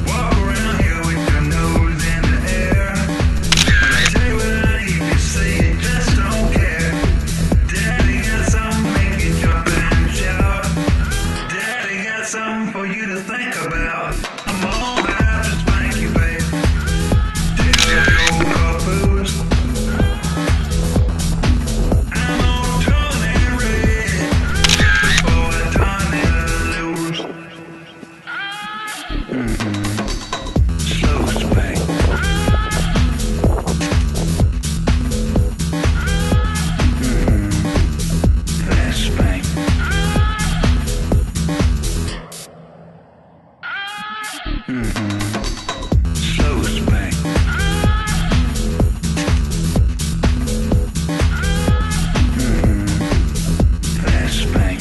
Walk around here with your nose in the air. I tell you what I need, you say you just don't care. Daddy got something make you jump and shout. Daddy got something for you to think about. I'm all out to spank you, babe. Tell your papoose I'm all torn and red before I turn it loose. Slow spank. Fast spank. Slow spank. Fast spank.